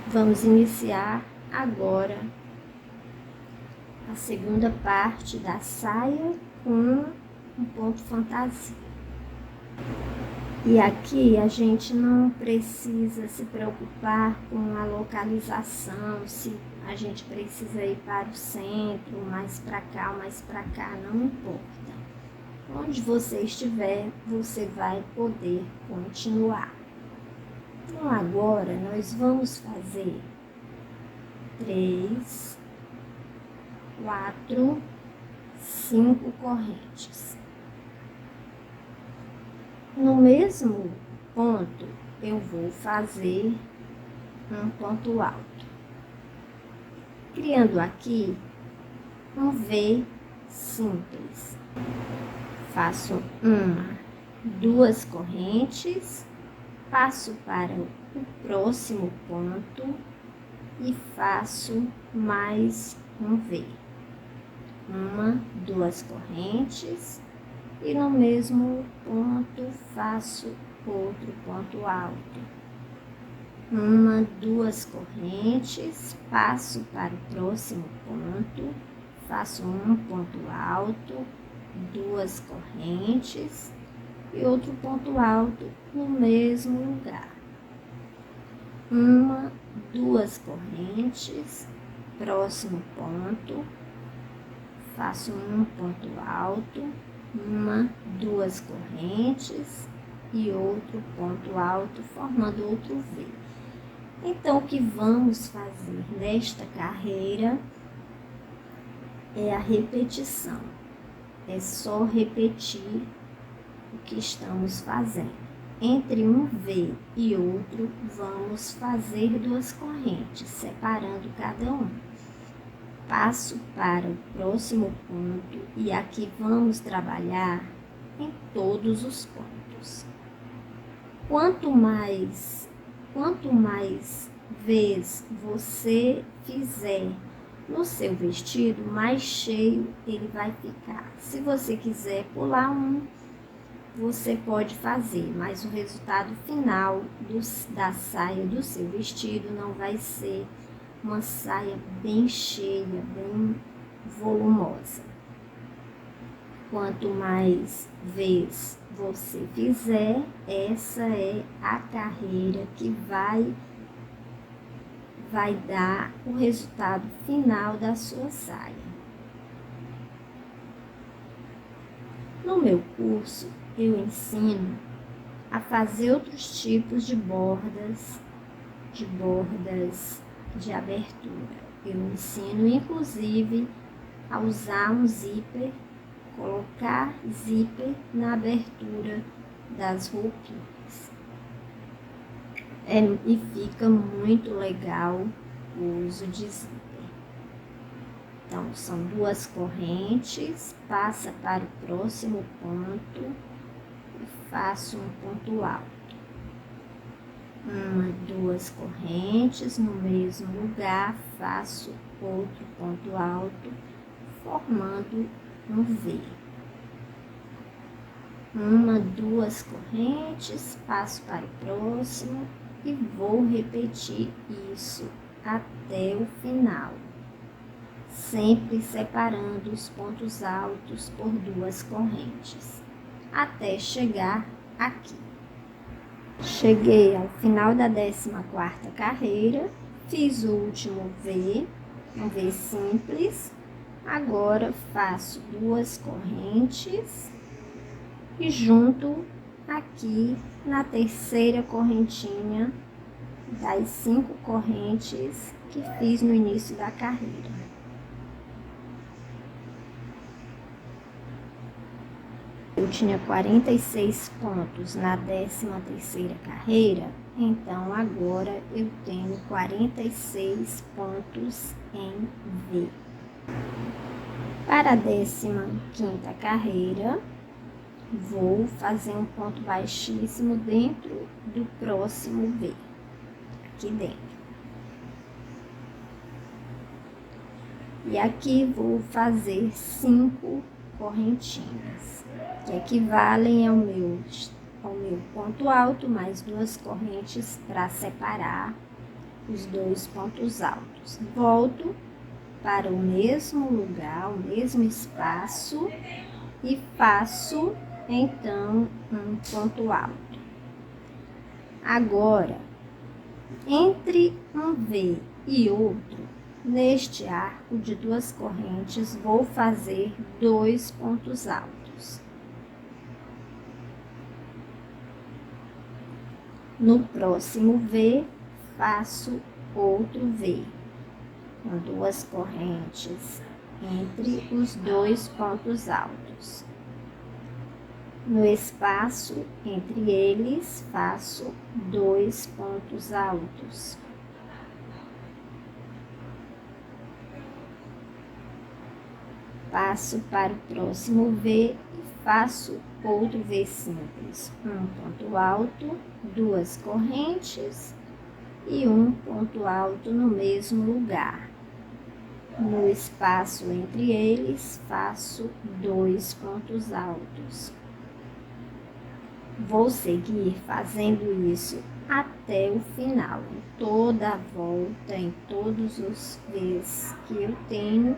Vamos iniciar agora a segunda parte da saia com um ponto fantasia. E aqui a gente não precisa se preocupar com a localização, se a gente precisa ir para o centro, mais para cá, mais para cá, não importa. Onde você estiver, você vai poder continuar. Então agora nós vamos fazer 3, 4, 5 correntes. No mesmo ponto, eu vou fazer um ponto alto, criando aqui um V simples. Faço 2 correntes, passo para o próximo ponto e faço mais um V. 2 correntes e no mesmo ponto faço outro ponto alto. 2 correntes, passo para o próximo ponto, faço um ponto alto, 2 correntes e outro ponto alto no mesmo lugar. 2 correntes, próximo ponto, faço um ponto alto, 2 correntes e outro ponto alto, formando outro V. Então, o que vamos fazer nesta carreira é a repetição. É só repetir o que estamos fazendo. Entre um V e outro, vamos fazer 2 correntes, separando cada um. Passo para o próximo ponto e aqui vamos trabalhar em todos os pontos. Quanto mais vezes você fizer no seu vestido, mais cheio ele vai ficar. Se você quiser pular você pode fazer, mas o resultado final da saia do seu vestido não vai ser uma saia bem cheia, bem volumosa. Quanto mais vezes você fizer, essa é a carreira que vai dar o resultado final da sua saia. No meu curso, eu ensino a fazer outros tipos de bordas de abertura. Eu ensino, inclusive, a usar um zíper, colocar zíper na abertura das roupinhas. E fica muito legal o uso de zíper. Então, são 2 correntes, passa para o próximo ponto e faço um ponto alto. 2 correntes, no mesmo lugar, faço outro ponto alto, formando um V. 2 correntes, passo para o próximo e vou repetir isso até o final, sempre separando os pontos altos por 2 correntes, até chegar aqui. Cheguei ao final da 14ª carreira, fiz o último V, um V simples. Agora faço 2 correntes e junto aqui na 3ª correntinha das 5 correntes que fiz no início da carreira. Eu tinha 46 pontos na 13ª carreira, então agora eu tenho 46 pontos em V. Para a 15ª carreira, vou fazer um ponto baixíssimo dentro do próximo V, aqui dentro. E aqui vou fazer 5 correntinhas, que equivalem ao meu ponto alto, mais 2 correntes para separar os 2 pontos altos. Volto para o mesmo lugar, o mesmo espaço e faço então um ponto alto. Agora, entre um V e outro, neste arco de 2 correntes, vou fazer 2 pontos altos. No próximo V, faço outro V, com 2 correntes entre os 2 pontos altos. No espaço entre eles, faço 2 pontos altos. Passo para o próximo V e faço outro V simples. Um ponto alto, 2 correntes e um ponto alto no mesmo lugar. No espaço entre eles, faço 2 pontos altos. Vou seguir fazendo isso até o final, em toda a volta, em todos os Vs que eu tenho,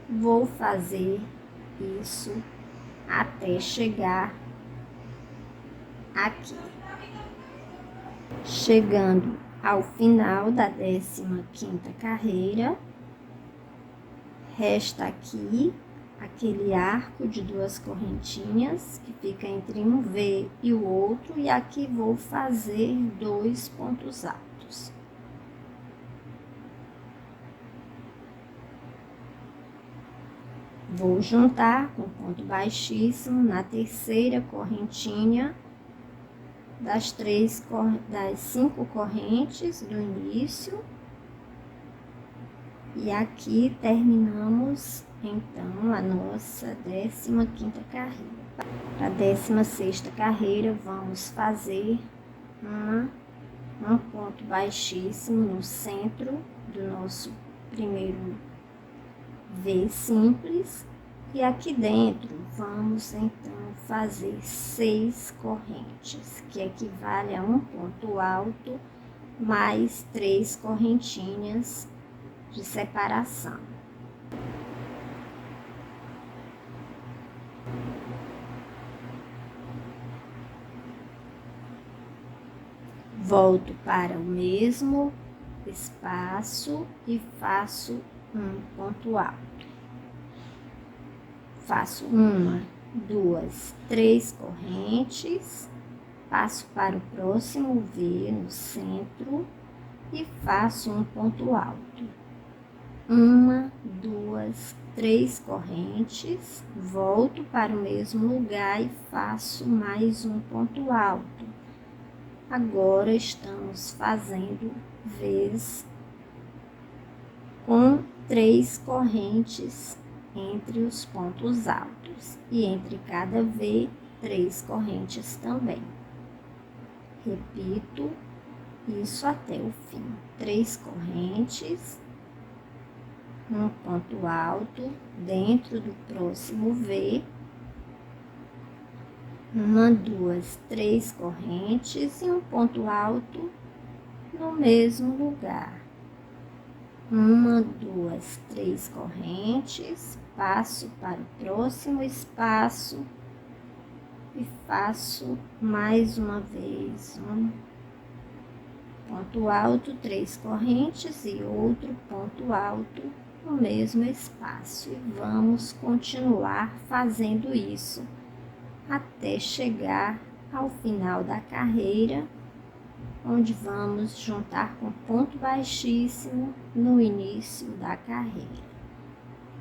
vou fazer isso até chegar aqui. Chegando ao final da 15ª carreira, resta aqui aquele arco de 2 correntinhas que fica entre um V e o outro, e aqui vou fazer 2 pontos altos. Vou juntar com ponto baixíssimo na 3ª correntinha das 5 correntes do início, e aqui terminamos então a nossa 15ª carreira. Para a 16ª carreira, vamos fazer um ponto baixíssimo no centro do nosso primeiro V simples, e aqui dentro vamos então fazer 6 correntes, que equivale a um ponto alto mais 3 correntinhas de separação. Volto para o mesmo espaço e faço um ponto alto. Faço 1, 2, 3 correntes, passo para o próximo V no centro e faço um ponto alto. 1, 2, 3 correntes, volto para o mesmo lugar e faço mais um ponto alto. Agora estamos fazendo Vs com 3 correntes entre os pontos altos, e entre cada V, 3 correntes também. Repito isso até o fim. 3 correntes, um ponto alto dentro do próximo V, 1, 2, 3 correntes e um ponto alto no mesmo lugar. 1, 2, 3 correntes, passo para o próximo espaço e faço mais uma vez um ponto alto, 3 correntes e outro ponto alto no mesmo espaço. E vamos continuar fazendo isso até chegar ao final da carreira, onde vamos juntar com ponto baixíssimo no início da carreira.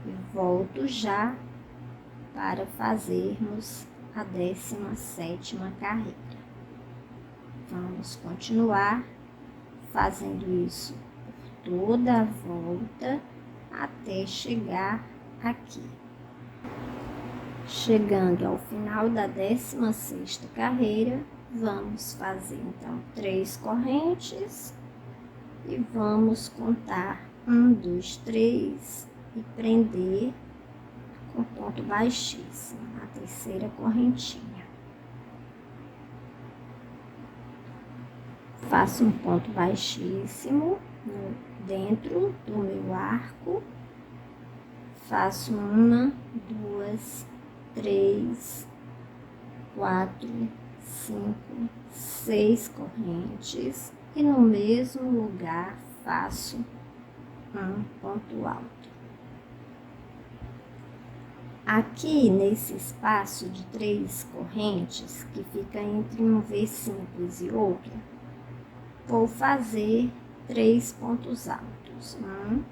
E volto já para fazermos a 17ª carreira. Vamos continuar fazendo isso por toda a volta até chegar aqui. Chegando ao final da 16ª carreira, vamos fazer então 3 correntes e vamos contar 1, 2, 3 e prender com ponto baixíssimo na 3ª correntinha. Faço um ponto baixíssimo dentro do meu arco, faço 1, 2, 3, 4, 5, 6 correntes e no mesmo lugar faço um ponto alto. Aqui nesse espaço de 3 correntes, que fica entre um V simples e outro, vou fazer 3 pontos altos. 1,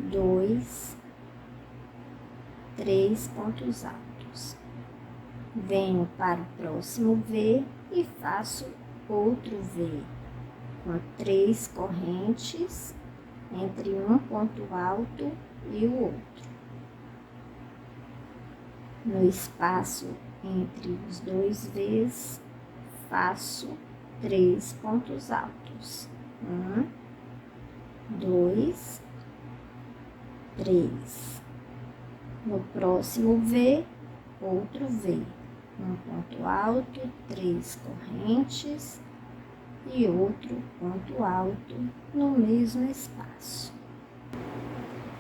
2, 3 pontos altos. Venho para o próximo V e faço outro V com 3 correntes entre um ponto alto e o outro. No espaço entre os 2 V's, faço 3 pontos altos. 1, 2, 3. No próximo V, outro V. Um ponto alto, 3 correntes e outro ponto alto no mesmo espaço.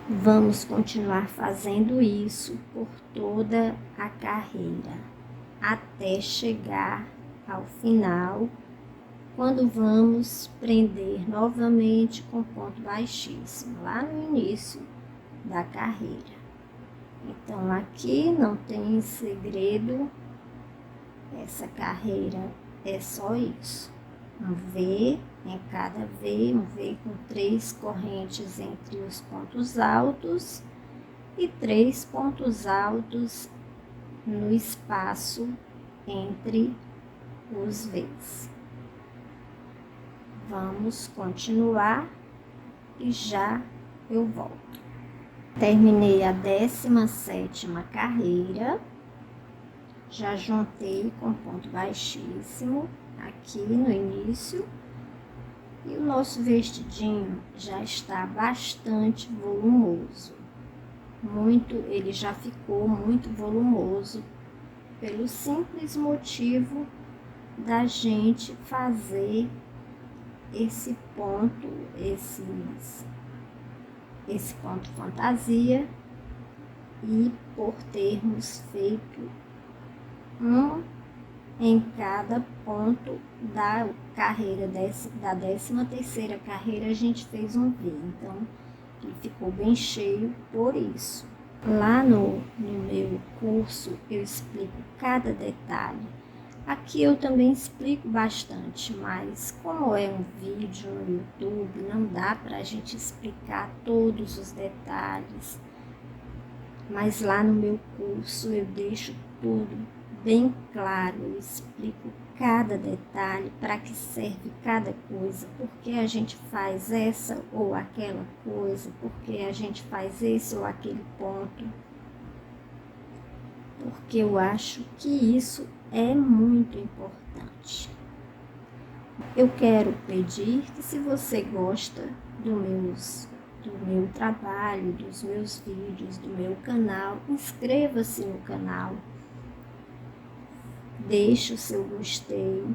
Vamos continuar fazendo isso por toda a carreira, até chegar ao final, quando vamos prender novamente com ponto baixíssimo, lá no início da carreira. Então, aqui não tem segredo, essa carreira é só isso. Um V em cada V, um V com 3 correntes entre os pontos altos e 3 pontos altos no espaço entre os V's. Vamos continuar e já eu volto. Terminei a 17ª carreira, já juntei com ponto baixíssimo aqui no início e o nosso vestidinho já está bastante volumoso. Ele já ficou muito volumoso pelo simples motivo da gente fazer esse ponto, esse ponto fantasia, e por termos feito um em cada ponto da carreira, da 13ª carreira, a gente fez um V, então ele ficou bem cheio por isso. Lá no meu curso eu explico cada detalhe. Aqui eu também explico bastante, mas como é um vídeo no YouTube, não dá para a gente explicar todos os detalhes. Mas lá no meu curso eu deixo tudo bem claro, eu explico cada detalhe, para que serve cada coisa, por que a gente faz essa ou aquela coisa, por que a gente faz esse ou aquele ponto. Porque eu acho que isso é muito importante. Eu quero pedir que, se você gosta do meu trabalho, dos meus vídeos, do meu canal, inscreva-se no canal, deixe o seu gostei,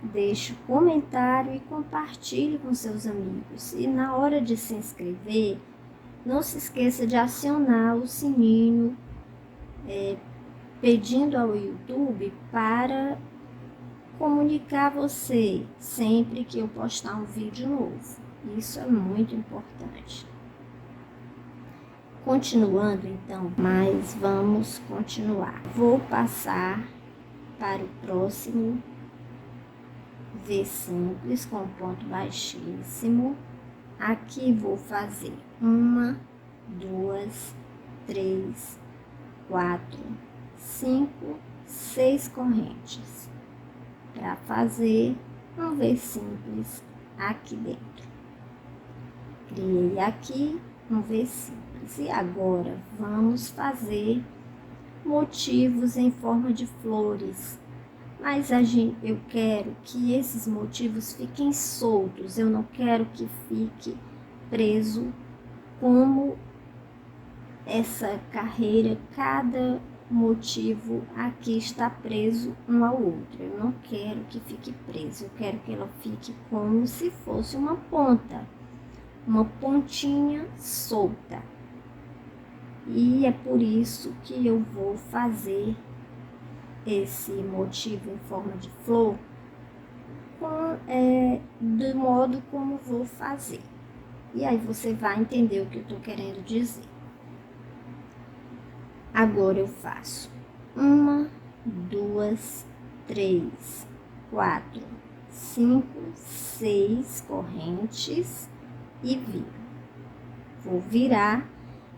deixe o comentário e compartilhe com seus amigos. E na hora de se inscrever, não se esqueça de acionar o sininho, pedindo ao YouTube para comunicar a você sempre que eu postar um vídeo novo. Isso é muito importante. Continuando então, mas vamos continuar. Vou passar para o próximo V simples com ponto baixíssimo. Aqui vou fazer 1, 2, 3, 4, 5, 6 correntes para fazer um V simples aqui dentro. Criei aqui um V simples e agora vamos fazer motivos em forma de flores, mas eu quero que esses motivos fiquem soltos, eu não quero que fique preso como essa carreira, cada o motivo aqui está preso um ao outro. Eu não quero que fique preso, eu quero que ela fique como se fosse uma ponta, uma pontinha solta. E é por isso que eu vou fazer esse motivo em forma de flor do modo como vou fazer. E aí você vai entender o que eu estou querendo dizer. Agora eu faço 1, 2, 3, 4, 5, 6 correntes e viro. Vou virar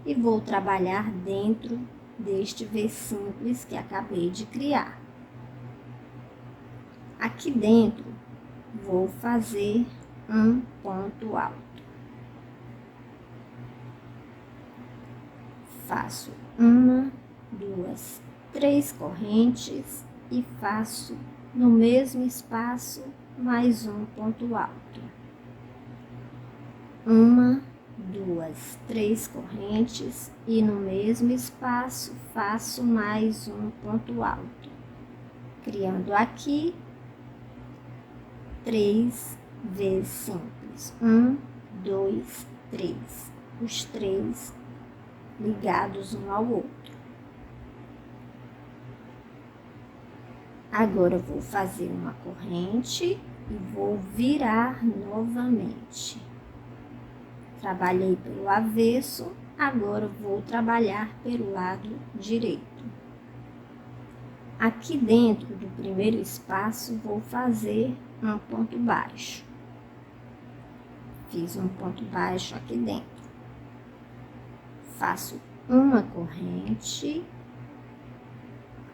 e vou trabalhar dentro deste V simples que acabei de criar. Aqui dentro vou fazer um ponto alto. Faço 1, 2, 3 correntes e faço no mesmo espaço mais um ponto alto. 1, 2, 3 correntes e no mesmo espaço faço mais um ponto alto, criando aqui 3 vezes simples. 1, 2, 3. Os 3 ligados um ao outro. Agora vou fazer uma corrente e vou virar novamente. Trabalhei pelo avesso, agora vou trabalhar pelo lado direito. Aqui dentro do primeiro espaço vou fazer um ponto baixo. Fiz um ponto baixo aqui dentro. Faço uma corrente,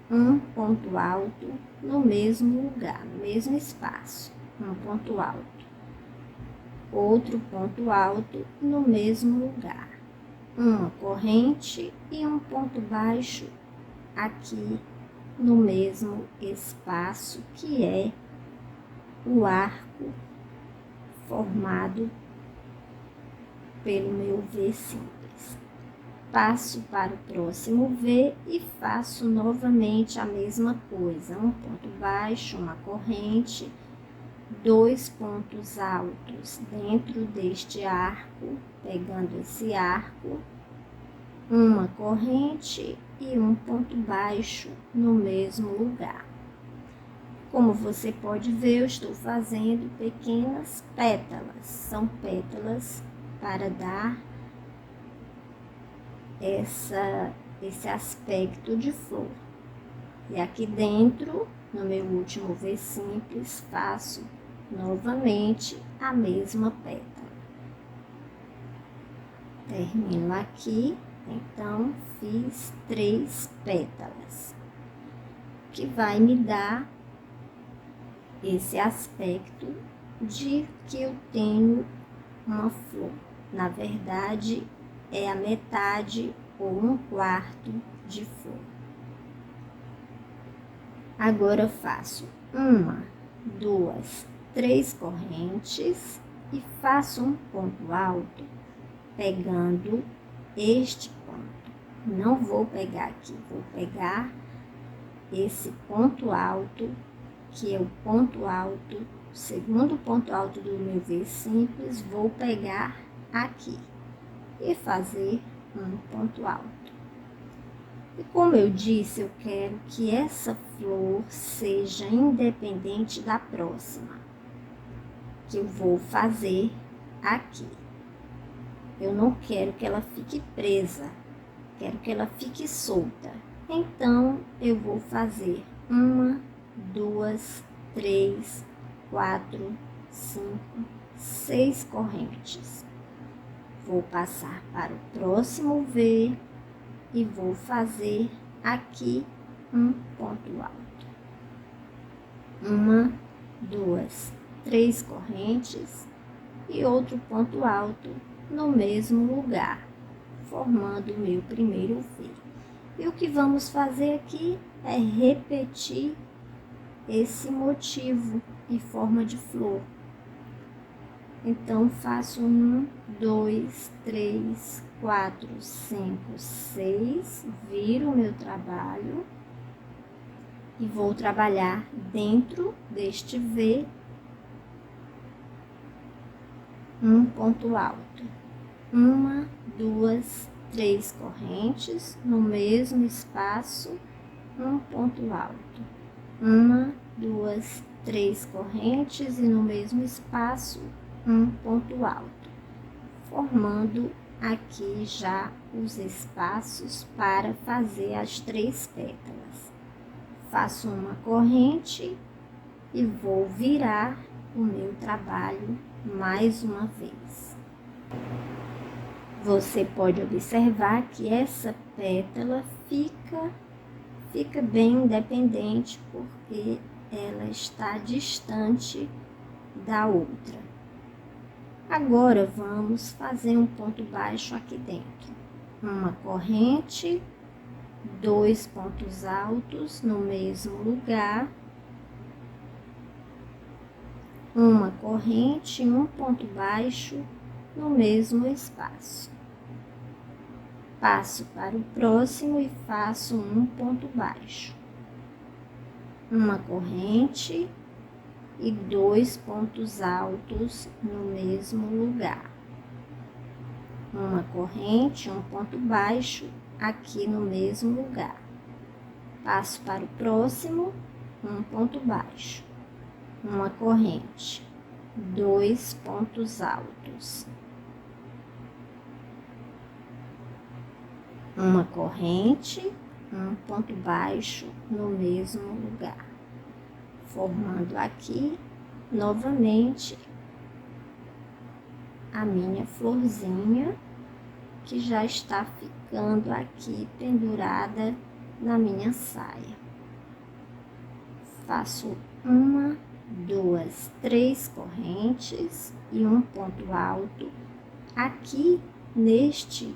um ponto alto no mesmo lugar, no mesmo espaço, um ponto alto. Outro ponto alto no mesmo lugar, uma corrente e um ponto baixo aqui no mesmo espaço, que é o arco formado pelo meu V simples. Passo para o próximo V e faço novamente a mesma coisa, um ponto baixo, uma corrente, 2 pontos altos dentro deste arco, pegando esse arco, uma corrente e um ponto baixo no mesmo lugar. Como você pode ver, eu estou fazendo pequenas pétalas, são pétalas para dar esse aspecto de flor. E aqui dentro, no meu último V simples, faço novamente a mesma pétala. Termino aqui, então fiz 3 pétalas, que vai me dar esse aspecto de que eu tenho uma flor. Na verdade, é a metade ou 1/4 de flor. Agora eu faço 1, 2, 3 correntes e faço um ponto alto, pegando este ponto. Não vou pegar aqui, vou pegar esse ponto alto, que é o ponto alto, o segundo ponto alto do meu V simples, vou pegar aqui e fazer um ponto alto. E como eu disse, eu quero que essa flor seja independente da próxima, que eu vou fazer aqui. Eu não quero que ela fique presa, quero que ela fique solta. Então, eu vou fazer 1, 2, 3, 4, 5, 6 correntes. Vou passar para o próximo V e vou fazer aqui um ponto alto. 1, 2, 3 correntes e outro ponto alto no mesmo lugar, formando o meu primeiro V. E o que vamos fazer aqui é repetir esse motivo em forma de flor. Então, faço 1, 2, 3, 4, 5, 6, viro o meu trabalho e vou trabalhar dentro deste V um ponto alto. 1, 2, 3 correntes no mesmo espaço, um ponto alto. 1, 2, 3 correntes e no mesmo espaço, um ponto alto, formando aqui já os espaços para fazer as 3 pétalas. Faço uma corrente e vou virar o meu trabalho mais uma vez. Você pode observar que essa pétala fica bem independente porque ela está distante da outra. Agora vamos fazer um ponto baixo aqui dentro. Uma corrente, 2 pontos altos no mesmo lugar, uma corrente e um ponto baixo no mesmo espaço. Passo para o próximo e faço um ponto baixo, uma corrente e 2 pontos altos no mesmo lugar. Uma corrente, um ponto baixo aqui no mesmo lugar. Passo para o próximo, um ponto baixo, uma corrente, 2 pontos altos. Uma corrente, um ponto baixo no mesmo lugar, formando aqui novamente a minha florzinha que já está ficando aqui pendurada na minha saia. Faço 1, 2, 3 correntes e um ponto alto aqui neste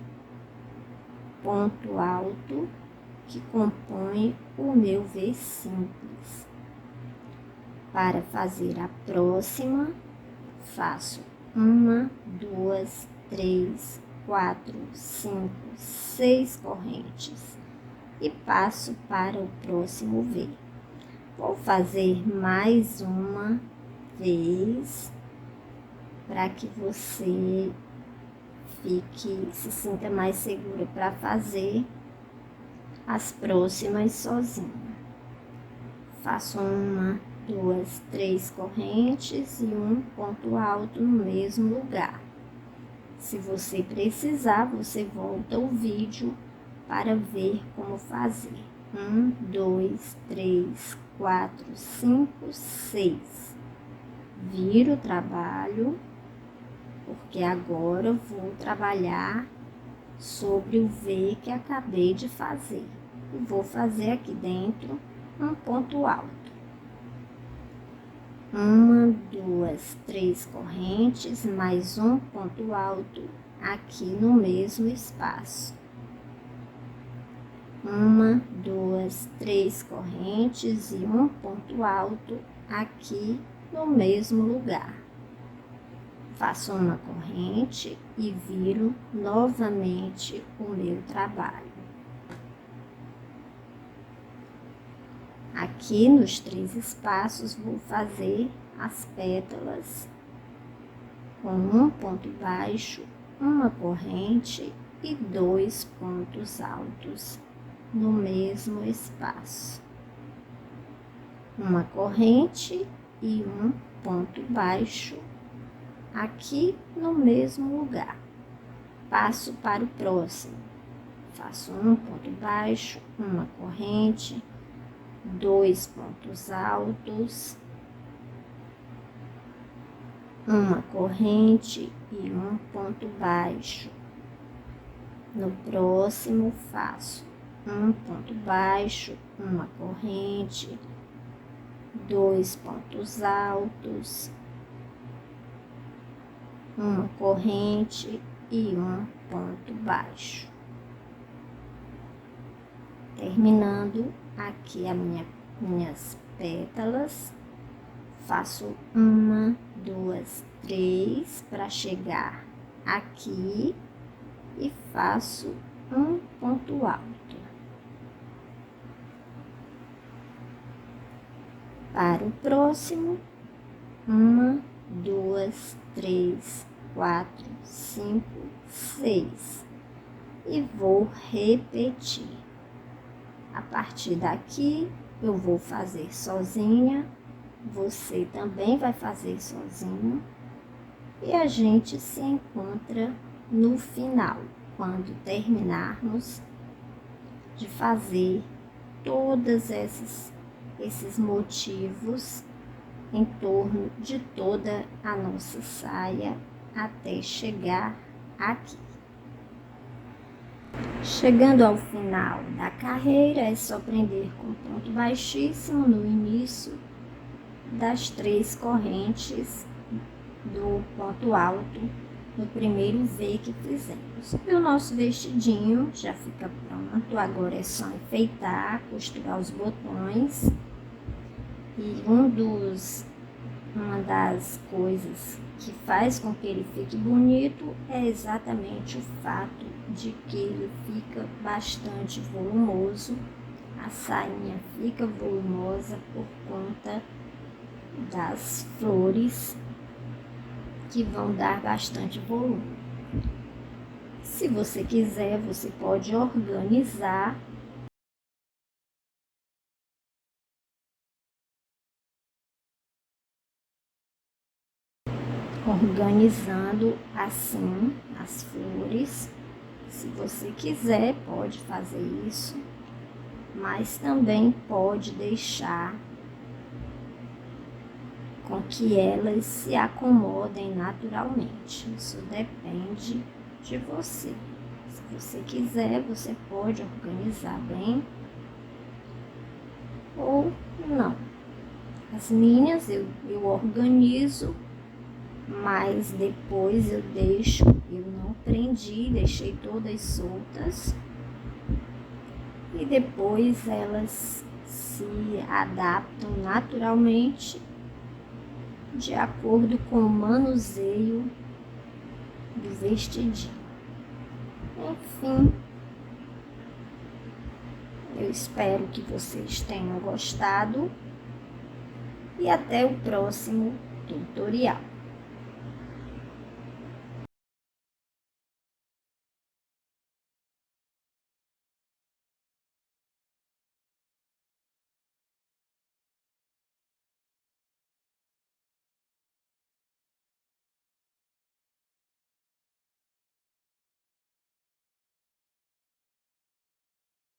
ponto alto que compõe o meu V simples. Para fazer a próxima, faço 1, 2, 3, 4, 5, 6 correntes e passo para o próximo V. Vou fazer mais uma vez para que você se sinta mais segura para fazer as próximas sozinha. Faço 1, 2, 3 correntes e um ponto alto no mesmo lugar. Se você precisar, você volta o vídeo para ver como fazer. 1, 2, 3, 4, 5, 6. Viro o trabalho, porque agora eu vou trabalhar sobre o V que acabei de fazer. E vou fazer aqui dentro um ponto alto. 1, 2, 3 correntes, mais um ponto alto aqui no mesmo espaço. 1, 2, 3 correntes e um ponto alto aqui no mesmo lugar. Faço uma corrente e viro novamente o meu trabalho. Aqui nos 3 espaços vou fazer as pétalas com um ponto baixo, uma corrente e 2 pontos altos no mesmo espaço. Uma corrente e um ponto baixo aqui no mesmo lugar. Passo para o próximo. Faço um ponto baixo, uma corrente, 2 pontos altos, uma corrente e um ponto baixo. No próximo, faço um ponto baixo, uma corrente, 2 pontos altos, uma corrente e um ponto baixo. Terminando aqui minhas pétalas, faço 1, duas, três para chegar aqui e faço um ponto alto. Para o próximo, uma, duas, três, quatro, cinco, seis. E vou repetir. A partir daqui, eu vou fazer sozinha, você também vai fazer sozinho, e a gente se encontra no final, quando terminarmos de fazer todos esses motivos em torno de toda a nossa saia até chegar aqui. Chegando ao final da carreira, é só prender com ponto baixíssimo no início das 3 correntes do ponto alto no primeiro V que fizemos. E o nosso vestidinho já fica pronto. Agora é só enfeitar, costurar os botões. E uma das coisas que faz com que ele fique bonito é exatamente o fato de que ele fica bastante volumoso. A sainha fica volumosa por conta das flores que vão dar bastante volume. Se você quiser, você pode organizar organizando assim as flores. Se você quiser, pode fazer isso, mas também pode deixar com que elas se acomodem naturalmente. Isso depende de você. Se você quiser, você pode organizar bem ou não. As minhas eu organizo, mas depois eu não prendi, deixei todas soltas e depois elas se adaptam naturalmente de acordo com o manuseio do vestidinho. Enfim, eu espero que vocês tenham gostado e até o próximo tutorial.